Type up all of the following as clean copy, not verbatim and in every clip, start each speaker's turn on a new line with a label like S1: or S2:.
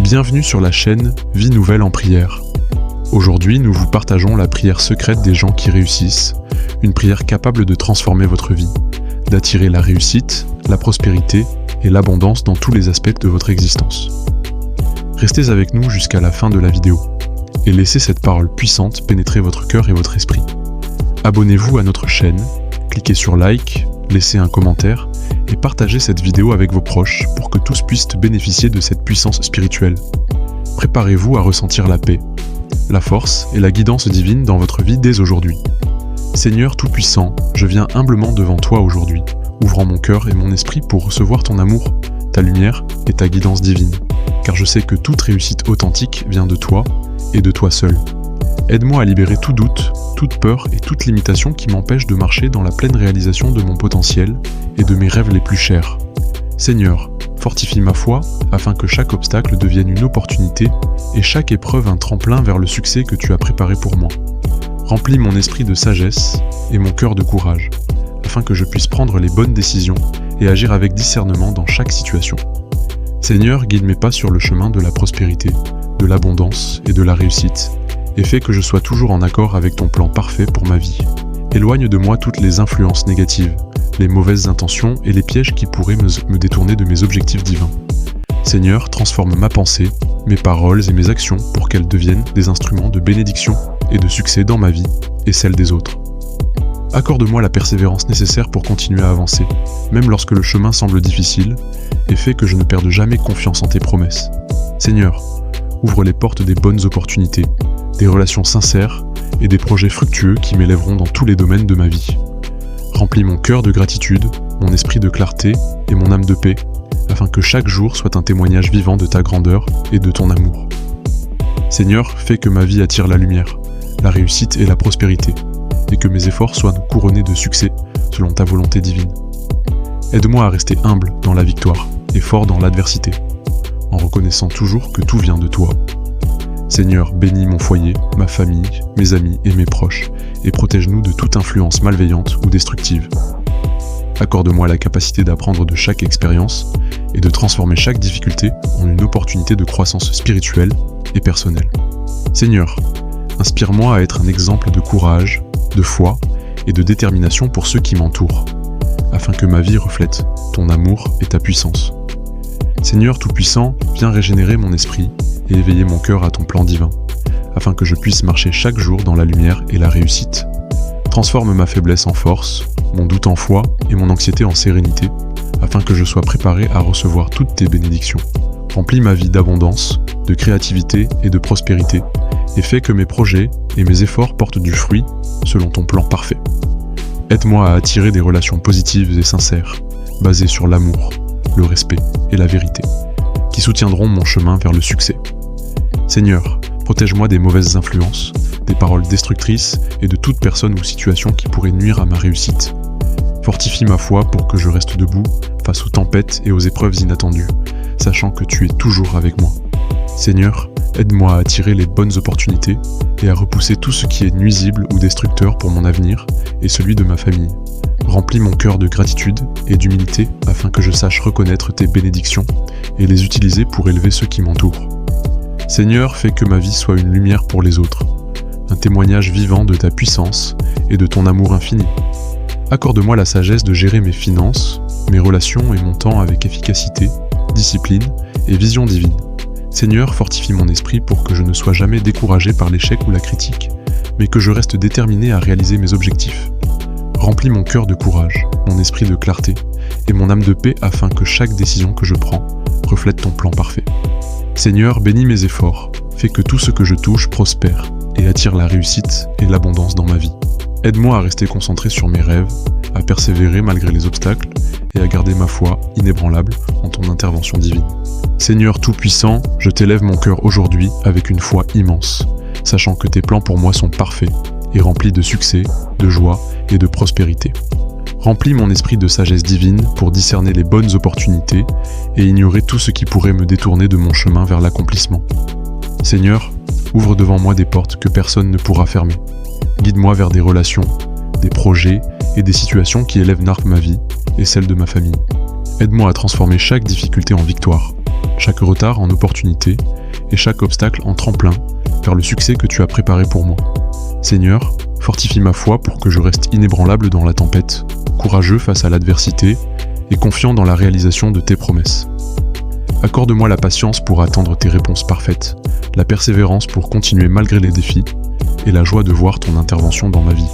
S1: Bienvenue sur la chaîne Vie Nouvelle en Prière. Aujourd'hui, nous vous partageons la prière secrète des gens qui réussissent, une prière capable de transformer votre vie, d'attirer la réussite, la prospérité et l'abondance dans tous les aspects de votre existence. Restez avec nous jusqu'à la fin de la vidéo et laissez cette parole puissante pénétrer votre cœur et votre esprit. Abonnez-vous à notre chaîne, cliquez sur like, laissez un commentaire et partagez cette vidéo avec vos proches pour que tous puissent bénéficier de cette puissance spirituelle. Préparez-vous à ressentir la paix, la force et la guidance divine dans votre vie dès aujourd'hui. Seigneur Tout-Puissant, je viens humblement devant toi aujourd'hui, ouvrant mon cœur et mon esprit pour recevoir ton amour, ta lumière et ta guidance divine, car je sais que toute réussite authentique vient de toi et de toi seul. Aide-moi à libérer tout doute, toute peur et toute limitation qui m'empêche de marcher dans la pleine réalisation de mon potentiel et de mes rêves les plus chers. Seigneur, fortifie ma foi afin que chaque obstacle devienne une opportunité et chaque épreuve un tremplin vers le succès que tu as préparé pour moi. Remplis mon esprit de sagesse et mon cœur de courage, afin que je puisse prendre les bonnes décisions et agir avec discernement dans chaque situation. Seigneur, guide mes pas sur le chemin de la prospérité, de l'abondance et de la réussite, et fais que je sois toujours en accord avec ton plan parfait pour ma vie. Éloigne de moi toutes les influences négatives, les mauvaises intentions et les pièges qui pourraient me détourner de mes objectifs divins. Seigneur, transforme ma pensée, mes paroles et mes actions pour qu'elles deviennent des instruments de bénédiction et de succès dans ma vie et celle des autres. Accorde-moi la persévérance nécessaire pour continuer à avancer, même lorsque le chemin semble difficile, et fais que je ne perde jamais confiance en tes promesses. Seigneur, ouvre les portes des bonnes opportunités, des relations sincères et des projets fructueux qui m'élèveront dans tous les domaines de ma vie. Remplis mon cœur de gratitude, mon esprit de clarté et mon âme de paix, afin que chaque jour soit un témoignage vivant de ta grandeur et de ton amour. Seigneur, fais que ma vie attire la lumière, la réussite et la prospérité, et que mes efforts soient couronnés de succès selon ta volonté divine. Aide-moi à rester humble dans la victoire et fort dans l'adversité, en reconnaissant toujours que tout vient de toi. Seigneur, bénis mon foyer, ma famille, mes amis et mes proches, et protège-nous de toute influence malveillante ou destructive. Accorde-moi la capacité d'apprendre de chaque expérience et de transformer chaque difficulté en une opportunité de croissance spirituelle et personnelle. Seigneur, inspire-moi à être un exemple de courage, de foi et de détermination pour ceux qui m'entourent, afin que ma vie reflète ton amour et ta puissance. Seigneur Tout-Puissant, viens régénérer mon esprit et éveiller mon cœur à ton plan divin, afin que je puisse marcher chaque jour dans la lumière et la réussite. Transforme ma faiblesse en force, mon doute en foi et mon anxiété en sérénité, afin que je sois préparé à recevoir toutes tes bénédictions. Remplis ma vie d'abondance, de créativité et de prospérité, et fais que mes projets et mes efforts portent du fruit selon ton plan parfait. Aide-moi à attirer des relations positives et sincères, basées sur l'amour, le respect et la vérité, qui soutiendront mon chemin vers le succès. Seigneur, protège-moi des mauvaises influences, des paroles destructrices et de toute personne ou situation qui pourrait nuire à ma réussite. Fortifie ma foi pour que je reste debout face aux tempêtes et aux épreuves inattendues, sachant que tu es toujours avec moi. Seigneur, aide-moi à attirer les bonnes opportunités et à repousser tout ce qui est nuisible ou destructeur pour mon avenir et celui de ma famille. Remplis mon cœur de gratitude et d'humilité afin que je sache reconnaître tes bénédictions et les utiliser pour élever ceux qui m'entourent. Seigneur, fais que ma vie soit une lumière pour les autres, un témoignage vivant de ta puissance et de ton amour infini. Accorde-moi la sagesse de gérer mes finances, mes relations et mon temps avec efficacité, discipline et vision divine. Seigneur, fortifie mon esprit pour que je ne sois jamais découragé par l'échec ou la critique, mais que je reste déterminé à réaliser mes objectifs. Remplis mon cœur de courage, mon esprit de clarté et mon âme de paix afin que chaque décision que je prends reflète ton plan parfait. Seigneur, bénis mes efforts, fais que tout ce que je touche prospère et attire la réussite et l'abondance dans ma vie. Aide-moi à rester concentré sur mes rêves, à persévérer malgré les obstacles et à garder ma foi inébranlable en ton intervention divine. Seigneur Tout-Puissant, je t'élève mon cœur aujourd'hui avec une foi immense, sachant que tes plans pour moi sont parfaits et remplis de succès, de joie et de prospérité. Remplis mon esprit de sagesse divine pour discerner les bonnes opportunités et ignorer tout ce qui pourrait me détourner de mon chemin vers l'accomplissement. Seigneur, ouvre devant moi des portes que personne ne pourra fermer. Guide-moi vers des relations, des projets et des situations qui élèvent ma vie et celle de ma famille. Aide-moi à transformer chaque difficulté en victoire, chaque retard en opportunité et chaque obstacle en tremplin vers le succès que tu as préparé pour moi. Seigneur, fortifie ma foi pour que je reste inébranlable dans la tempête, courageux face à l'adversité et confiant dans la réalisation de tes promesses. Accorde-moi la patience pour attendre tes réponses parfaites, la persévérance pour continuer malgré les défis et la joie de voir ton intervention dans ma vie.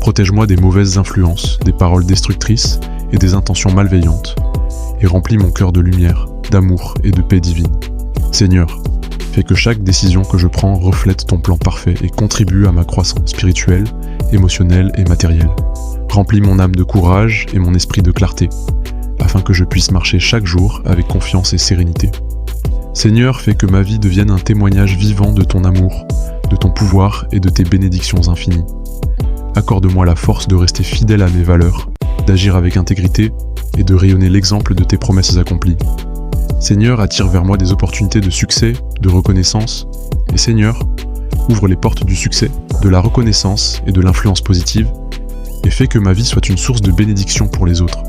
S1: Protège-moi des mauvaises influences, des paroles destructrices et des intentions malveillantes, et remplis mon cœur de lumière, d'amour et de paix divine. Seigneur, fais que chaque décision que je prends reflète ton plan parfait et contribue à ma croissance spirituelle, émotionnelle et matérielle. Remplis mon âme de courage et mon esprit de clarté, afin que je puisse marcher chaque jour avec confiance et sérénité. Seigneur, fais que ma vie devienne un témoignage vivant de ton amour, de ton pouvoir et de tes bénédictions infinies. Accorde-moi la force de rester fidèle à mes valeurs, d'agir avec intégrité et de rayonner l'exemple de tes promesses accomplies. Seigneur, attire vers moi des opportunités de succès, de reconnaissance, et Seigneur, ouvre les portes du succès, de la reconnaissance et de l'influence positive, et fais que ma vie soit une source de bénédiction pour les autres.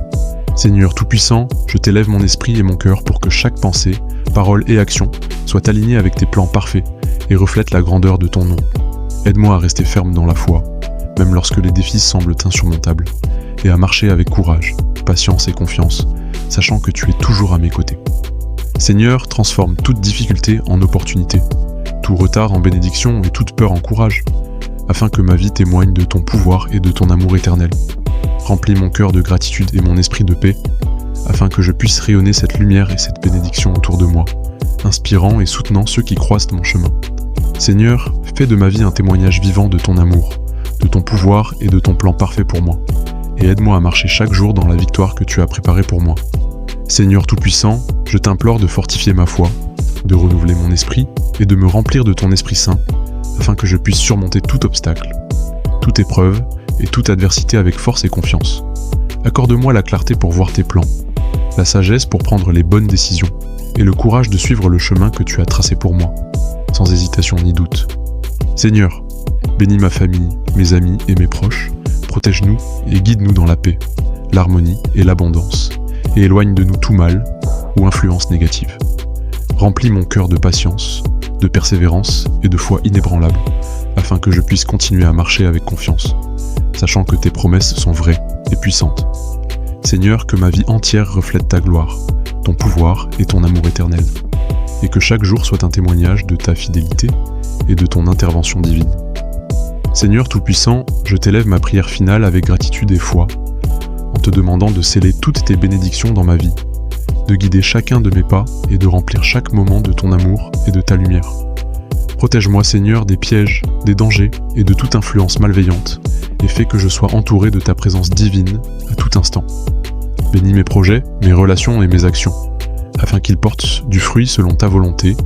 S1: Seigneur Tout-Puissant, je t'élève mon esprit et mon cœur pour que chaque pensée, parole et action soit alignée avec tes plans parfaits et reflète la grandeur de ton nom. Aide-moi à rester ferme dans la foi, même lorsque les défis semblent insurmontables, et à marcher avec courage, patience et confiance, sachant que tu es toujours à mes côtés. Seigneur, transforme toute difficulté en opportunité, tout retard en bénédiction et toute peur en courage, afin que ma vie témoigne de ton pouvoir et de ton amour éternel. Remplis mon cœur de gratitude et mon esprit de paix, afin que je puisse rayonner cette lumière et cette bénédiction autour de moi, inspirant et soutenant ceux qui croisent mon chemin. Seigneur, fais de ma vie un témoignage vivant de ton amour, de ton pouvoir et de ton plan parfait pour moi, et aide-moi à marcher chaque jour dans la victoire que tu as préparée pour moi. Seigneur Tout-Puissant, je t'implore de fortifier ma foi, de renouveler mon esprit et de me remplir de ton Esprit Saint, afin que je puisse surmonter tout obstacle, toute épreuve et toute adversité avec force et confiance. Accorde-moi la clarté pour voir tes plans, la sagesse pour prendre les bonnes décisions et le courage de suivre le chemin que tu as tracé pour moi, sans hésitation ni doute. Seigneur, bénis ma famille, mes amis et mes proches, protège-nous et guide-nous dans la paix, l'harmonie et l'abondance, et éloigne de nous tout mal ou influence négative. Remplis mon cœur de patience, de persévérance et de foi inébranlable, afin que je puisse continuer à marcher avec confiance, sachant que tes promesses sont vraies et puissantes. Seigneur, que ma vie entière reflète ta gloire, ton pouvoir et ton amour éternel, et que chaque jour soit un témoignage de ta fidélité et de ton intervention divine. Seigneur Tout-Puissant, je t'élève ma prière finale avec gratitude et foi, en te demandant de sceller toutes tes bénédictions dans ma vie, de guider chacun de mes pas et de remplir chaque moment de ton amour et de ta lumière. Protège-moi Seigneur des pièges, des dangers et de toute influence malveillante, et fais que je sois entouré de ta présence divine à tout instant. Bénis mes projets, mes relations et mes actions, afin qu'ils portent du fruit selon ta volonté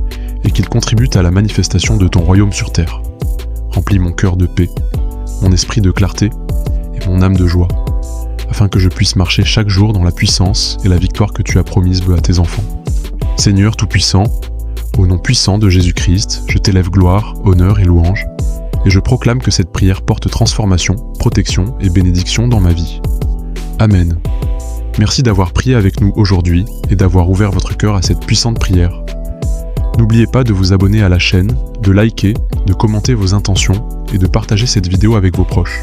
S1: et qu'ils contribuent à la manifestation de ton royaume sur terre. Remplis mon cœur de paix, mon esprit de clarté et mon âme de joie, afin que je puisse marcher chaque jour dans la puissance et la victoire que tu as promise à tes enfants. Seigneur Tout-Puissant, au nom puissant de Jésus-Christ, je t'élève gloire, honneur et louange, et je proclame que cette prière porte transformation, protection et bénédiction dans ma vie. Amen. Merci d'avoir prié avec nous aujourd'hui et d'avoir ouvert votre cœur à cette puissante prière. N'oubliez pas de vous abonner à la chaîne, de liker, de commenter vos intentions et de partager cette vidéo avec vos proches.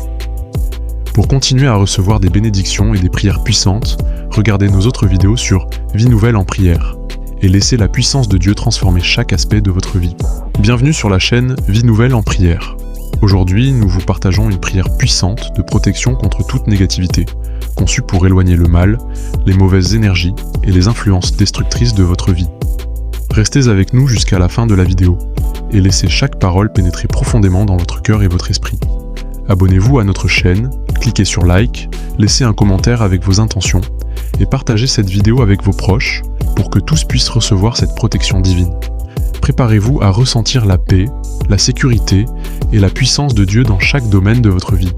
S1: Pour continuer à recevoir des bénédictions et des prières puissantes, regardez nos autres vidéos sur Vie Nouvelle en prière et laissez la puissance de Dieu transformer chaque aspect de votre vie. Bienvenue sur la chaîne Vie Nouvelle en prière. Aujourd'hui, nous vous partageons une prière puissante de protection contre toute négativité, conçue pour éloigner le mal, les mauvaises énergies et les influences destructrices de votre vie. Restez avec nous jusqu'à la fin de la vidéo et laissez chaque parole pénétrer profondément dans votre cœur et votre esprit. Abonnez-vous à notre chaîne, cliquez sur like, laissez un commentaire avec vos intentions et partagez cette vidéo avec vos proches pour que tous puissent recevoir cette protection divine. Préparez-vous à ressentir la paix, la sécurité et la puissance de Dieu dans chaque domaine de votre vie.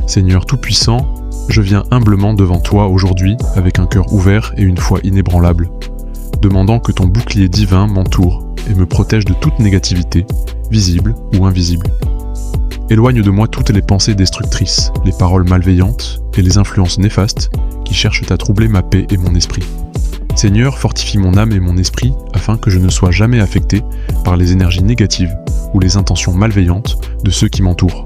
S1: Seigneur Tout-Puissant, je viens humblement devant toi aujourd'hui avec un cœur ouvert et une foi inébranlable, demandant que ton bouclier divin m'entoure et me protège de toute négativité, visible ou invisible. Éloigne de moi toutes les pensées destructrices, les paroles malveillantes et les influences néfastes qui cherchent à troubler ma paix et mon esprit. Seigneur, fortifie mon âme et mon esprit afin que je ne sois jamais affecté par les énergies négatives ou les intentions malveillantes de ceux qui m'entourent.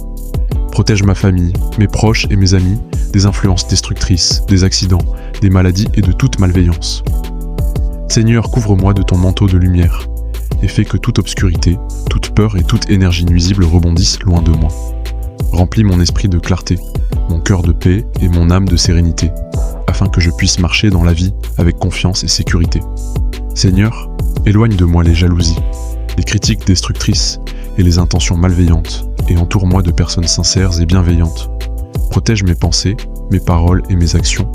S1: Protège ma famille, mes proches et mes amis des influences destructrices, des accidents, des maladies et de toute malveillance. Seigneur, couvre-moi de ton manteau de lumière et fais que toute obscurité, toute peur et toute énergie nuisible rebondissent loin de moi. Remplis mon esprit de clarté, mon cœur de paix et mon âme de sérénité, afin que je puisse marcher dans la vie avec confiance et sécurité. Seigneur, éloigne de moi les jalousies, les critiques destructrices et les intentions malveillantes, et entoure-moi de personnes sincères et bienveillantes. Protège mes pensées, mes paroles et mes actions,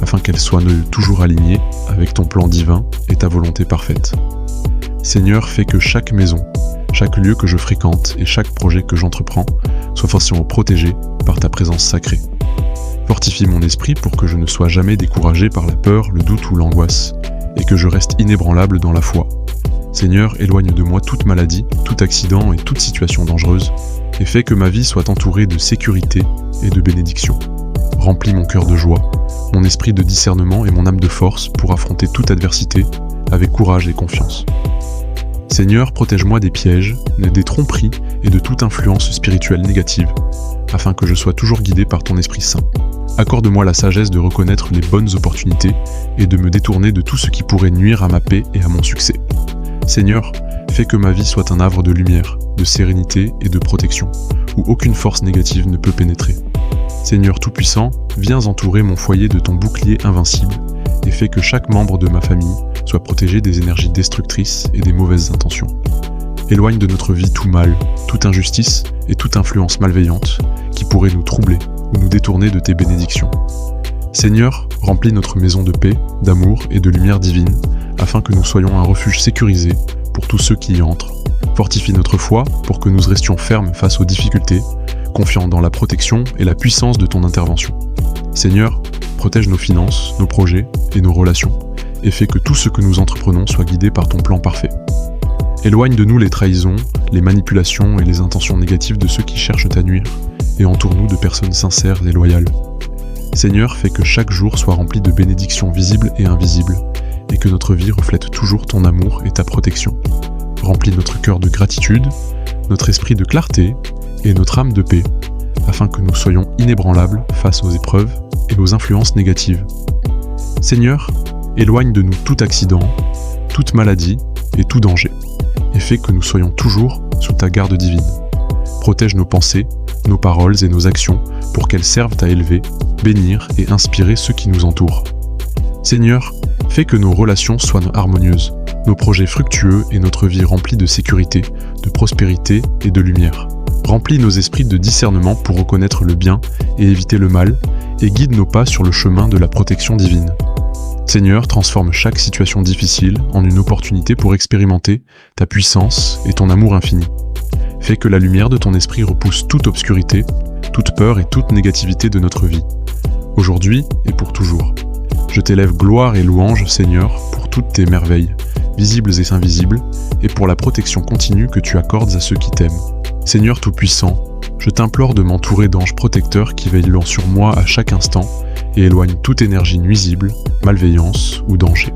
S1: afin qu'elles soient toujours alignées avec ton plan divin et ta volonté parfaite. Seigneur, fais que chaque maison, chaque lieu que je fréquente et chaque projet que j'entreprends soit forcément protégé par ta présence sacrée. Fortifie mon esprit pour que je ne sois jamais découragé par la peur, le doute ou l'angoisse, et que je reste inébranlable dans la foi. Seigneur, éloigne de moi toute maladie, tout accident et toute situation dangereuse, et fais que ma vie soit entourée de sécurité et de bénédiction. Remplis mon cœur de joie, mon esprit de discernement et mon âme de force pour affronter toute adversité avec courage et confiance. Seigneur, protège-moi des pièges, des tromperies et de toute influence spirituelle négative, afin que je sois toujours guidé par ton Esprit Saint. Accorde-moi la sagesse de reconnaître les bonnes opportunités et de me détourner de tout ce qui pourrait nuire à ma paix et à mon succès. Seigneur, fais que ma vie soit un havre de lumière, de sérénité et de protection, où aucune force négative ne peut pénétrer. Seigneur Tout-Puissant, viens entourer mon foyer de ton bouclier invincible et fais que chaque membre de ma famille soit protégé des énergies destructrices et des mauvaises intentions. Éloigne de notre vie tout mal, toute injustice et toute influence malveillante qui pourrait nous troubler ou nous détourner de tes bénédictions. Seigneur, remplis notre maison de paix, d'amour et de lumière divine, afin que nous soyons un refuge sécurisé pour tous ceux qui y entrent. Fortifie notre foi pour que nous restions fermes face aux difficultés, confiants dans la protection et la puissance de ton intervention. Seigneur, protège nos finances, nos projets et nos relations, et fais que tout ce que nous entreprenons soit guidé par ton plan parfait. Éloigne de nous les trahisons, les manipulations et les intentions négatives de ceux qui cherchent à nuire, et entoure-nous de personnes sincères et loyales. Seigneur, fais que chaque jour soit rempli de bénédictions visibles et invisibles, et que notre vie reflète toujours ton amour et ta protection. Remplis notre cœur de gratitude, notre esprit de clarté et notre âme de paix, afin que nous soyons inébranlables face aux épreuves et aux influences négatives. Seigneur, éloigne de nous tout accident, toute maladie et tout danger, et fais que nous soyons toujours sous ta garde divine. Protège nos pensées, nos paroles et nos actions pour qu'elles servent à élever, bénir et inspirer ceux qui nous entourent. Seigneur, fais que nos relations soient harmonieuses, nos projets fructueux et notre vie remplie de sécurité, de prospérité et de lumière. Remplis nos esprits de discernement pour reconnaître le bien et éviter le mal, et guide nos pas sur le chemin de la protection divine. Seigneur, transforme chaque situation difficile en une opportunité pour expérimenter ta puissance et ton amour infini. Fais que la lumière de ton esprit repousse toute obscurité, toute peur et toute négativité de notre vie, aujourd'hui et pour toujours. Je t'élève gloire et louange, Seigneur, pour toutes tes merveilles, visibles et invisibles, et pour la protection continue que tu accordes à ceux qui t'aiment. Seigneur Tout-Puissant, je t'implore de m'entourer d'anges protecteurs qui veillent sur moi à chaque instant et éloignent toute énergie nuisible, malveillance ou danger.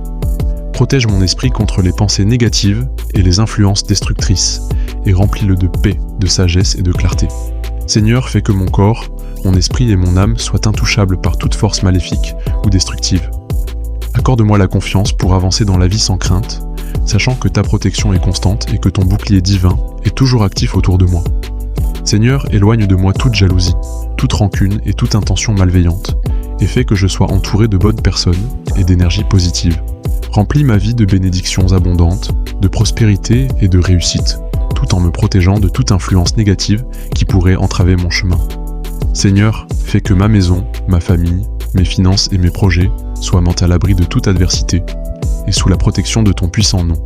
S1: Protège mon esprit contre les pensées négatives et les influences destructrices, et remplis-le de paix, de sagesse et de clarté. Seigneur, fais que mon corps, mon esprit et mon âme soient intouchables par toute force maléfique ou destructive. Accorde-moi la confiance pour avancer dans la vie sans crainte, sachant que ta protection est constante et que ton bouclier divin est toujours actif autour de moi. Seigneur, éloigne de moi toute jalousie, toute rancune et toute intention malveillante, et fais que je sois entouré de bonnes personnes et d'énergie positive. Remplis ma vie de bénédictions abondantes, de prospérité et de réussite, tout en me protégeant de toute influence négative qui pourrait entraver mon chemin. Seigneur, fais que ma maison, ma famille, mes finances et mes projets soient à l'abri de toute adversité, et sous la protection de ton puissant nom.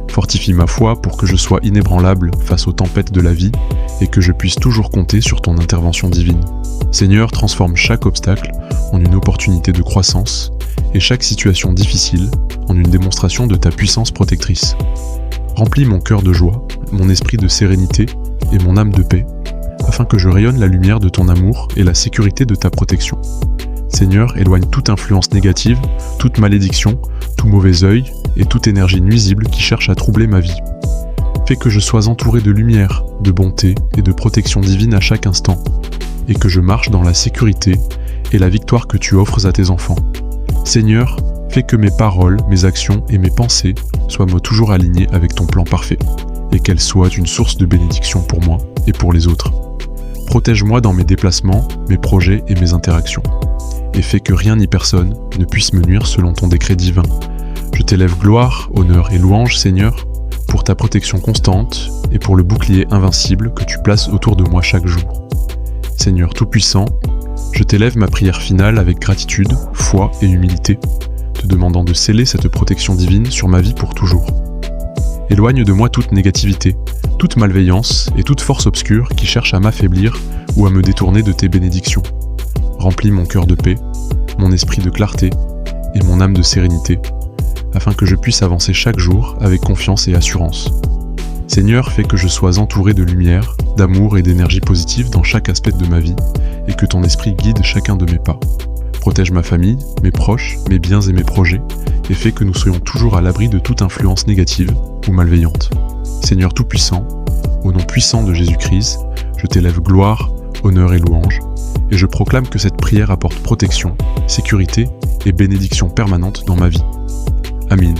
S1: Fortifie ma foi pour que je sois inébranlable face aux tempêtes de la vie et que je puisse toujours compter sur ton intervention divine. Seigneur, transforme chaque obstacle en une opportunité de croissance et chaque situation difficile en une démonstration de ta puissance protectrice. Remplis mon cœur de joie, mon esprit de sérénité et mon âme de paix, afin que je rayonne la lumière de ton amour et la sécurité de ta protection. Seigneur, éloigne toute influence négative, toute malédiction, tout mauvais œil et toute énergie nuisible qui cherche à troubler ma vie. Fais que je sois entouré de lumière, de bonté et de protection divine à chaque instant, et que je marche dans la sécurité et la victoire que tu offres à tes enfants. Seigneur, fais que mes paroles, mes actions et mes pensées soient moi toujours alignées avec ton plan parfait, et qu'elles soient une source de bénédiction pour moi et pour les autres. Protège-moi dans mes déplacements, mes projets et mes interactions, et fais que rien ni personne ne puisse me nuire selon ton décret divin. Je t'élève gloire, honneur et louange, Seigneur, pour ta protection constante et pour le bouclier invincible que tu places autour de moi chaque jour. Seigneur Tout-Puissant, je t'élève ma prière finale avec gratitude, foi et humilité, te demandant de sceller cette protection divine sur ma vie pour toujours. Éloigne de moi toute négativité, toute malveillance et toute force obscure qui cherche à m'affaiblir ou à me détourner de tes bénédictions. Remplis mon cœur de paix, mon esprit de clarté et mon âme de sérénité, afin que je puisse avancer chaque jour avec confiance et assurance. Seigneur, fais que je sois entouré de lumière, d'amour et d'énergie positive dans chaque aspect de ma vie, et que ton esprit guide chacun de mes pas. Protège ma famille, mes proches, mes biens et mes projets, et fais que nous soyons toujours à l'abri de toute influence négative ou malveillante. Seigneur Tout-Puissant, au nom puissant de Jésus-Christ, je t'élève gloire, honneur et louange, et je proclame que cette prière apporte protection, sécurité et bénédiction permanente dans ma vie. Amin.